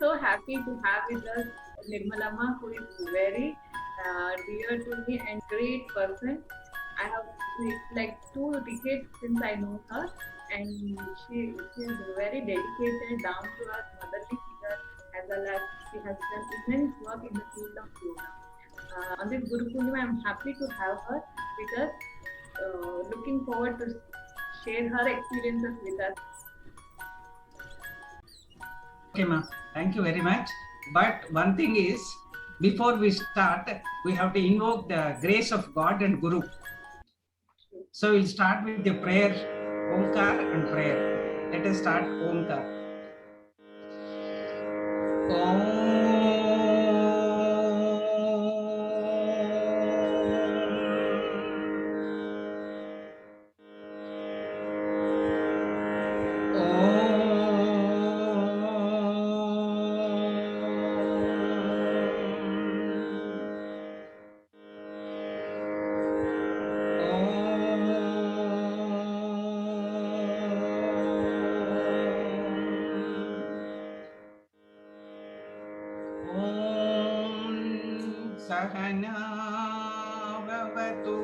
so happy to have with us Nirmalama, who is very dear to me and great person. I have it's like 2 decades since I know her, and she is very dedicated, down to earth, motherly figure, as well as she has done immense work in the field of yoga. On this Guru Purnima, I am happy to have her with us. Looking forward to share her experiences with us. Okay, ma'am. Thank you very much. But one thing is, before we start, we have to invoke the grace of God and Guru. So we'll start with the prayer, Omkar and prayer. Let us start Omkar. Sahana Bhavatu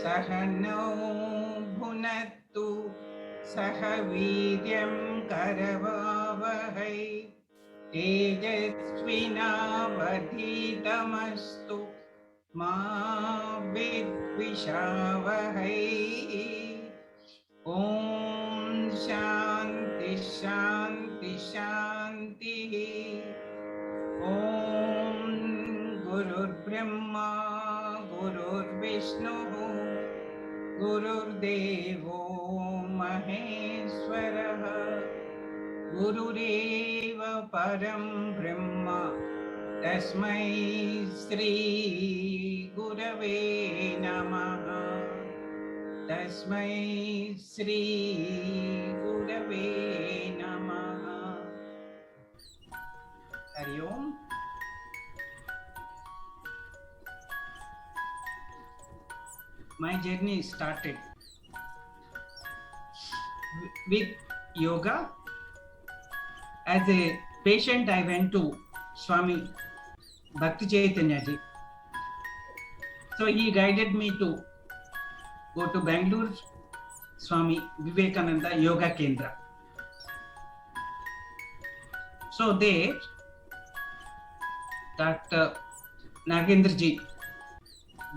Sahano Bhunattu Sahaviryam Karavavahai Tejasvinavadhitamastu Ma Vidvishavahai. Om Shanti Shanti Shanti. Om Gurur Brahma Gurur Vishnu Gurur Devo Maheshwara Gurureva Param Brahma Tasmai Sri Gurave Namaha Tasmai Sri Gurave Namaha. Hari Om. My journey started with yoga. As a patient, I went to Swami Bhakti Chaitanya ji. So he guided me to go to Bangalore, Swami Vivekananda Yoga Kendra. So there, Dr. Nagendra ji,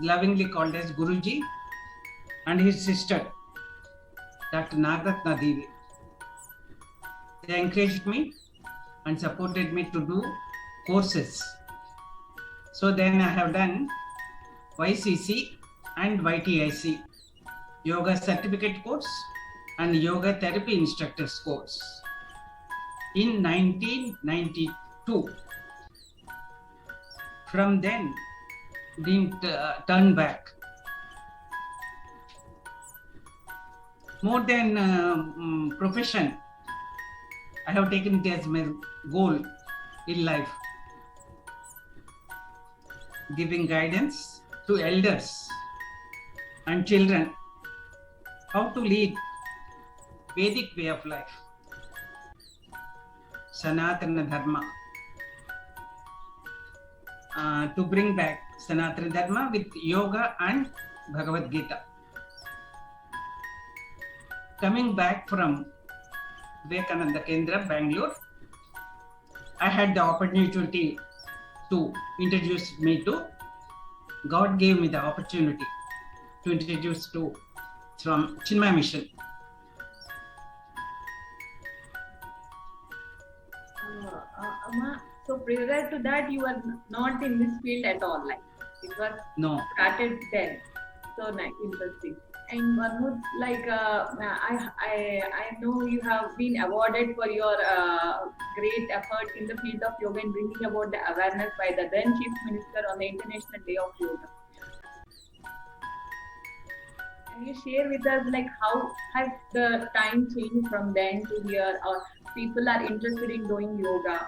lovingly called as Guruji, and his sister, Dr. Nagratna Devi, they encouraged me and supported me to do courses. So then I have done YCC and YTIC, Yoga Certificate course and Yoga Therapy Instructors course in 1992. From then, didn't turn back. More than profession, I have taken it as my goal in life, giving guidance to elders and children how to lead Vedic way of life, Sanatana Dharma, to bring back Sanatana Dharma with yoga and Bhagavad Gita. Coming back from Vivekananda Kendra, Bangalore, I had the opportunity to introduce me to, God gave me the opportunity to introduce to from Chinmaya Mission. So prior to that, you were not in this field at all, like it was started then. So nice, interesting. And one more, like I know you have been awarded for your great effort in the field of yoga and bringing about the awareness by the then Chief Minister on the International Day of Yoga. Can you share with us, like, how has the time changed from then to here, or people are interested in doing yoga,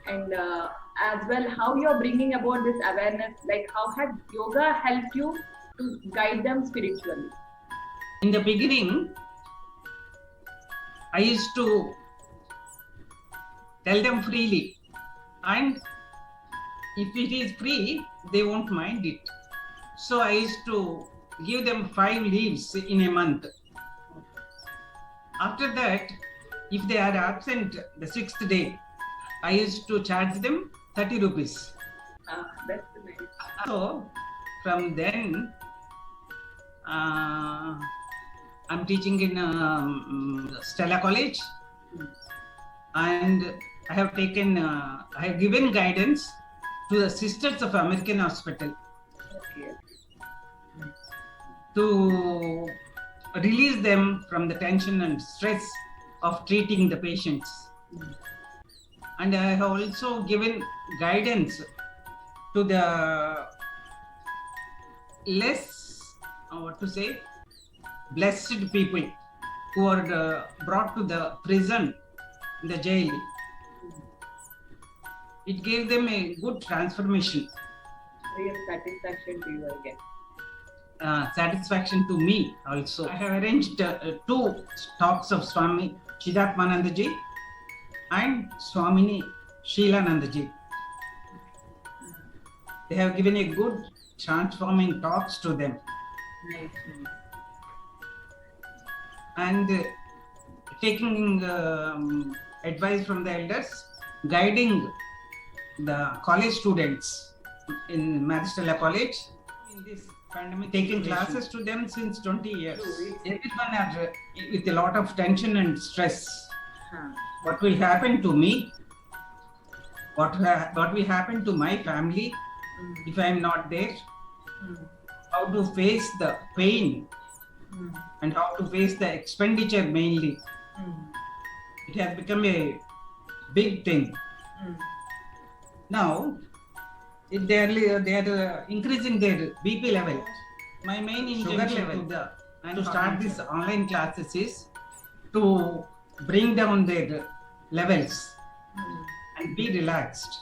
and as well how you're bringing about this awareness, like how has yoga helped you to guide them spiritually? In the beginning, I used to tell them freely and if it is free, they won't mind it. So I used to give them 5 leaves in a month. After that, if they are absent the 6th day, I used to charge them 30 rupees. That's nice. So from then, I'm teaching in Stella College, and I have given guidance to the Sisters of American Hospital Okay. to release them from the tension and stress of treating the patients. And I have also given guidance to the less, blessed people who are brought to the prison, the jail. It gave them a good transformation. Real satisfaction to you again. Satisfaction to me also. I have arranged 2 talks of Swami Chidatmanandaji and Swamini Sheelanandaji. They have given a good transforming talks to them. Nice. And taking advice from the elders, guiding the college students in Maristella College in this pandemic, taking classes to them since 20 years. Everyone are with a lot of tension and stress. What will happen to me? What will happen to my family if I am not there? How to face the pain and how to face the expenditure mainly. It has become a big thing. Now, if they are increasing their BP level. My main intention to start these online classes is to bring down their levels and be relaxed.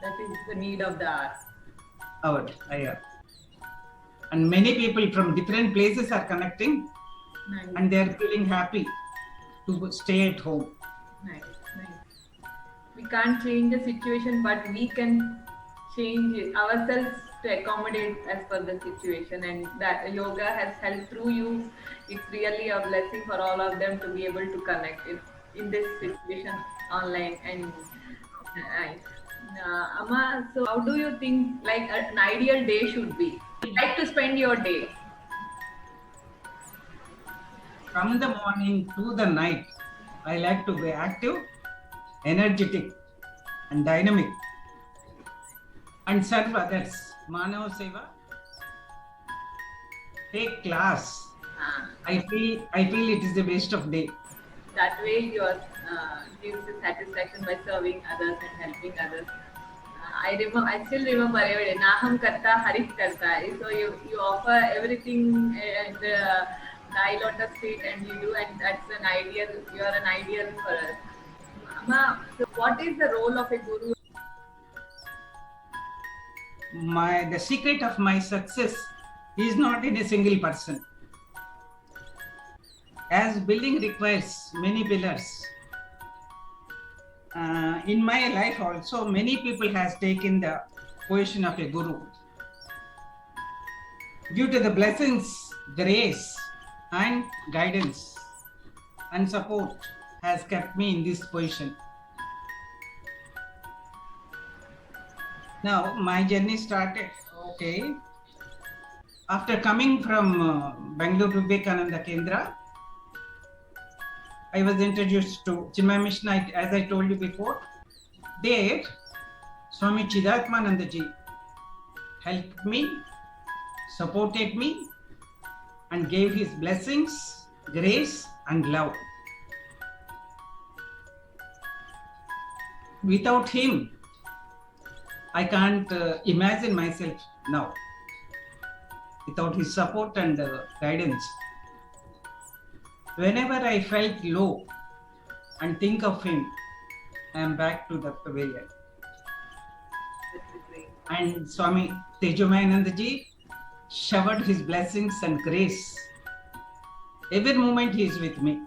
That is the need of the hour. And many people from different places are connecting, Nice. and they are feeling happy to stay at home. Nice. We can't change the situation, but we can change ourselves to accommodate as per the situation, and that yoga has helped through you. It's really a blessing for all of them to be able to connect in this situation online. And nice. Amma, so how do you think like an ideal day should be? Like to spend your day? From the morning to the night, I like to be active, energetic, and dynamic, and serve others. Manava Seva. Take class. I feel it is the waste of day. That way you are gives the satisfaction by serving others and helping others. I still remember every day. Naham karta, harit karta. So you offer everything at the Nile Lotus feet, and you do, and that's an ideal. You are an ideal for us. Amma, so what is the role of a guru? The secret of my success is not in a single person. As building requires many pillars, in my life also many people has taken the position of a guru. Due to the blessings, grace, and guidance and support has kept me in this position. Now my journey started after coming from Bangalore to Vivekananda Kendra. I was introduced to Chinmaya Mission, as I told you before. There, Swami Chidatmanandaji helped me, supported me, and gave his blessings, grace, and love. Without him, I can't imagine myself now. Without his support and guidance. Whenever I felt low and think of him, I am back to the pavilion. And Swami Tejomayanandaji showered his blessings and grace. Every moment he is with me.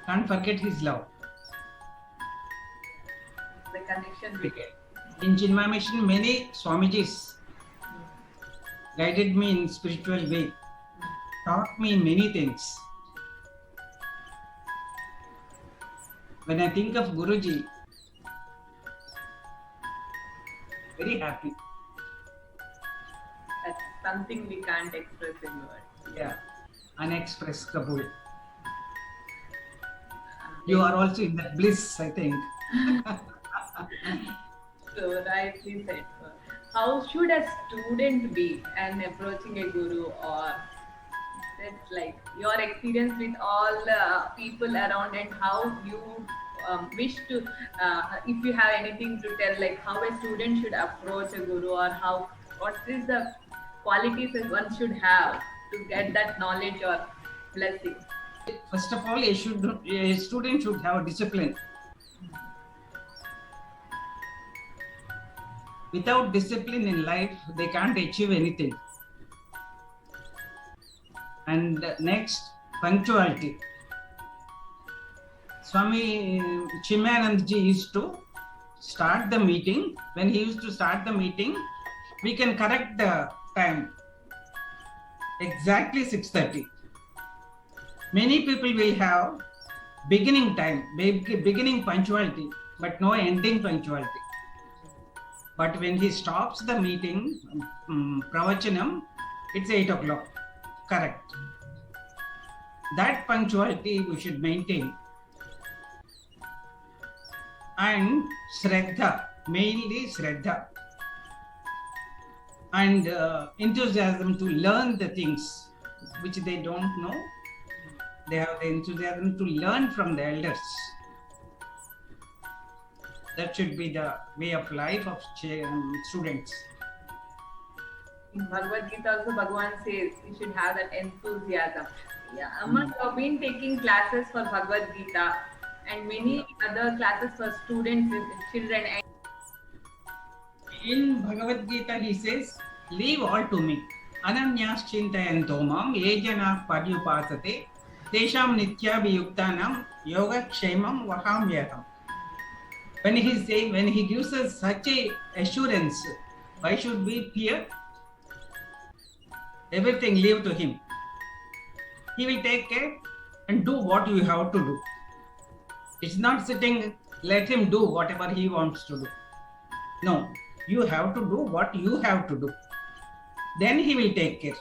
Can't forget his love. the connection with Okay. In Chinmaya Mission, many Swamijis guided me in spiritual way, taught me many things. When I think of Guruji, very happy. that's something we can't express in words. Yeah, unexpressible. You are also in that bliss, I think. So rightly said. How should a student be and approaching a guru, or that's like your experience with all people around, and how you wish to, if you have anything to tell, like how a student should approach a guru, or how, what is the qualities that one should have to get that knowledge or blessing? First of all, a student should have discipline. Without discipline in life, they can't achieve anything. And next, punctuality. Swami Chimayanandji used to start the meeting. When he used to start the meeting, we can correct the time. Exactly 6:30. Many people will have beginning time, beginning punctuality, but no ending punctuality. But when he stops the meeting, pravachanam, it's 8 o'clock. Correct. That punctuality we should maintain. And Shraddha, mainly Shraddha. And enthusiasm to learn the things which they don't know. They have the enthusiasm to learn from the elders. That should be the way of life of students. In Bhagavad Gita also Bhagavan says we should have that enthusiasm. Yeah, Amma, you have been taking classes for Bhagavad Gita and many other classes for students with children. In Bhagavad Gita he says, leave all to me. Ananyas chintayanto mam ye jana paryupasate tesham nityabhiyuktanam yoga kshemam vahamyaham. When he gives us such a assurance, why should we fear? Everything leave to him. He will take care and do what you have to do. It's not sitting, let him do whatever he wants to do. No, you have to do what you have to do. Then he will take care.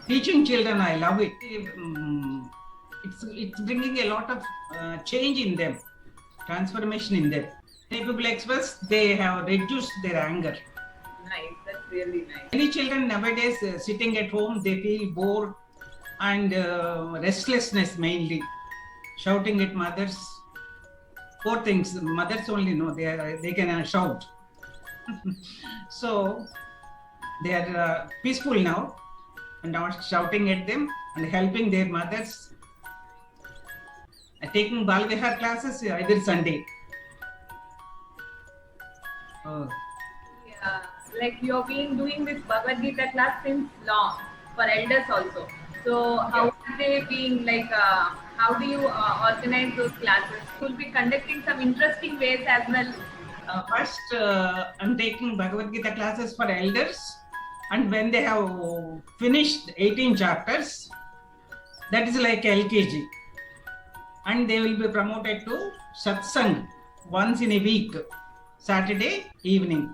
Teaching children, I love it. It's bringing a lot of change in them, transformation in them. Many people express they have reduced their anger. Nice, that's really nice. Many children nowadays sitting at home, they feel bored and restlessness mainly, shouting at mothers. Poor things, mothers only know they can shout. So they are peaceful now and not shouting at them and helping their mothers. Taking Balvihar classes every Sunday. Yeah, like you have been doing this Bhagavad Gita class since long for elders also. So how are they being like? How do you organize those classes? You'll be conducting some interesting ways as well. First, I'm taking Bhagavad Gita classes for elders, and when they have finished 18 chapters, that is like LKG, and they will be promoted to satsang once in a week, Saturday evening,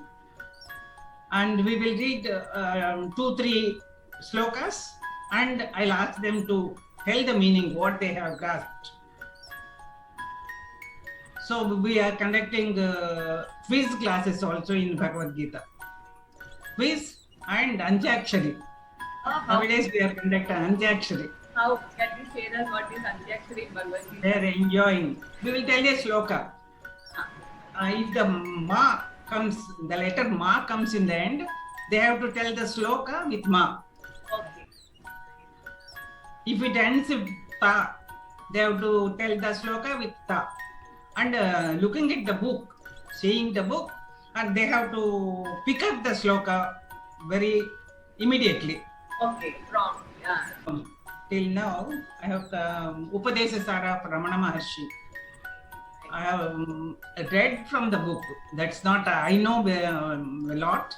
and we will read 2-3 slokas, and I'll ask them to tell the meaning, what they have grasped. So we are conducting quiz classes also in Bhagavad Gita. Quiz and Antyakshari. Nowadays we are conducting Antyakshari. How can you share us what is Antyakshari in Bhagavad Gita? They are enjoying. We will tell a sloka. If the ma comes, the letter ma comes in the end, they have to tell the sloka with ma. Okay. If it ends with ta, they have to tell the sloka with ta. And looking at the book, seeing the book, and they have to pick up the sloka very immediately. Okay, from Till now, I have Upadesha Sara of Ramana Maharshi. I have read from the book. That's not, I know a lot.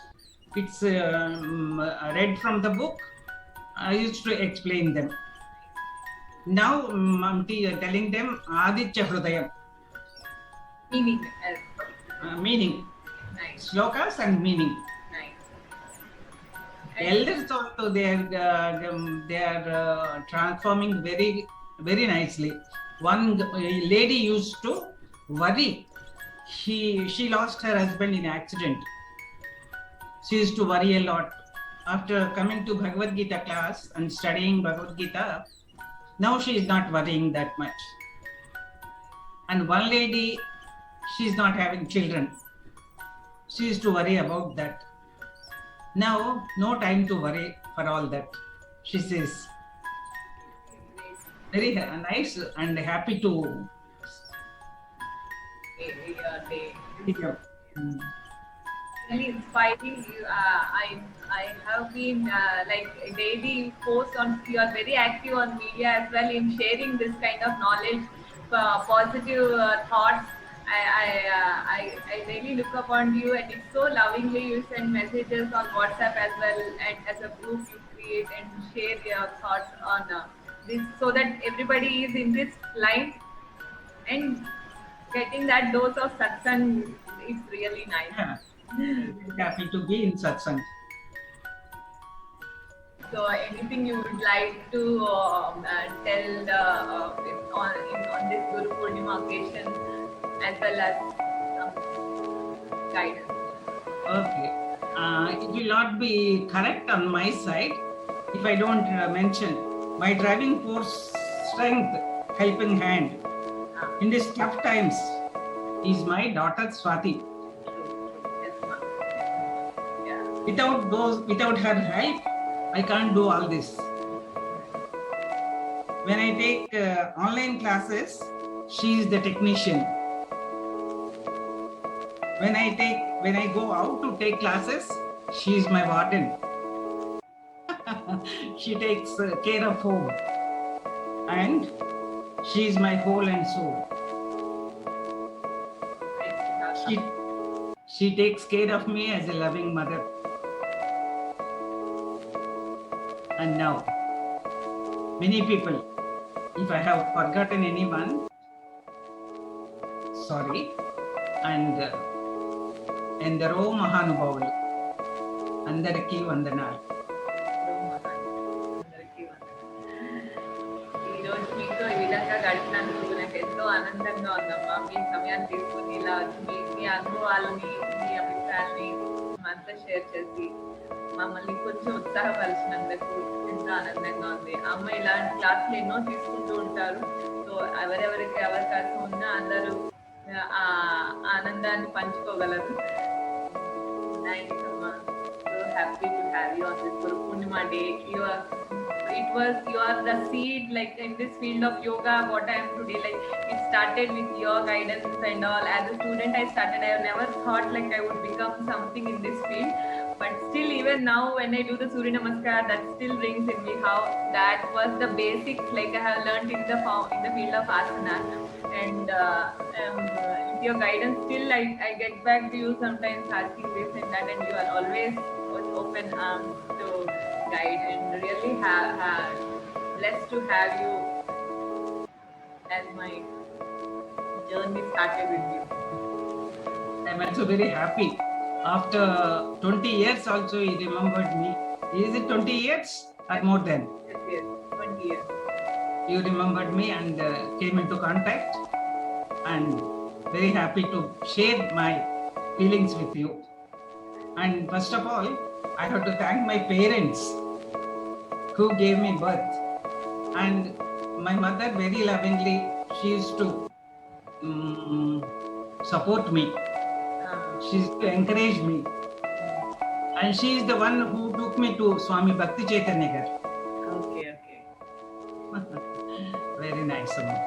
It's read from the book. I used to explain them. Now I'm telling them Aditya Hrudayam. Meaning. Meaning. Nice. Slokas and meaning. Nice. Elders also they are transforming very very nicely. One lady used to worry. She lost her husband in accident. She used to worry a lot. After coming to Bhagavad Gita class and studying Bhagavad Gita, now she is not worrying that much. And one lady, she is not having children. She used to worry about that. Now, no time to worry for all that. She says, very nice and happy to pick up. Really inspiring. I have been like daily post on. You are very active on media as well in sharing this kind of knowledge, positive thoughts. I really look upon you, and it's so lovingly you send messages on WhatsApp as well, and as a group you create and share your thoughts on this, so that everybody is in this line and getting that dose of satsang is really nice. Yeah. Happy to be in satsang. So, anything you would like to tell on this Guru Purnima occasion, as well as some guidance? Okay. It will not be correct on my side if I don't mention my driving force strength, helping hand in these tough times is my daughter Swati. Without her help, I can't do all this. When I take online classes, she is the technician. When I go out to take classes, she is my warden. She takes care of home, and she is my whole and soul. She takes care of me as a loving mother. And now, many people, if I have forgotten anyone, sorry, and ఎందరో మహానుభావులు అందరికీ వందనాలు. ఈరోజు మీతో ఈ విధంగా గడిపినందుకు నాకు ఎంతో ఆనందంగా ఉందమ్మా. మీ సమయాన్ని తీసుకుని ఇలా మీ అనుభవాలని, మీ అభిప్రాయాలని మనతో షేర్ చేసి మమ్మల్ని కొంచెం ఉత్సాహపరిచినందుకు ఎంతో ఆనందంగా ఉంది. అమ్మ ఇలాంటి క్లాసులు ఎన్నో తీసుకుంటూ ఉంటారు. సో ఎవరెవరికి అవకాశం ఉన్నా అందరూ ఆ ఆనందాన్ని పంచుకోగలరు. Nice, Amma. So happy to have you on this Guru Purnima day. You are the seed, like in this field of yoga, what I am today. Like it started with your guidance and all. As a student, I have never thought like I would become something in this field. But still, even now, when I do the Surya Namaskar, that still rings in me how that was the basics. Like I have learned in the field of asana, and with your guidance, still I get back to you sometimes asking this and that, and you are always with open arms to guide, and really blessed to have you as my journey started with you. I'm also very happy. After 20 years also he remembered me. Is it 20 years or more than? Yes, 20 years. You remembered me and came into contact, and very happy to share my feelings with you. And first of all, I have to thank my parents who gave me birth, and my mother very lovingly, she used to support me. She used to encourage me, and she is the one who took me to Swami Bhakti Chaitanya Gar. Okay. Very nice, Amma.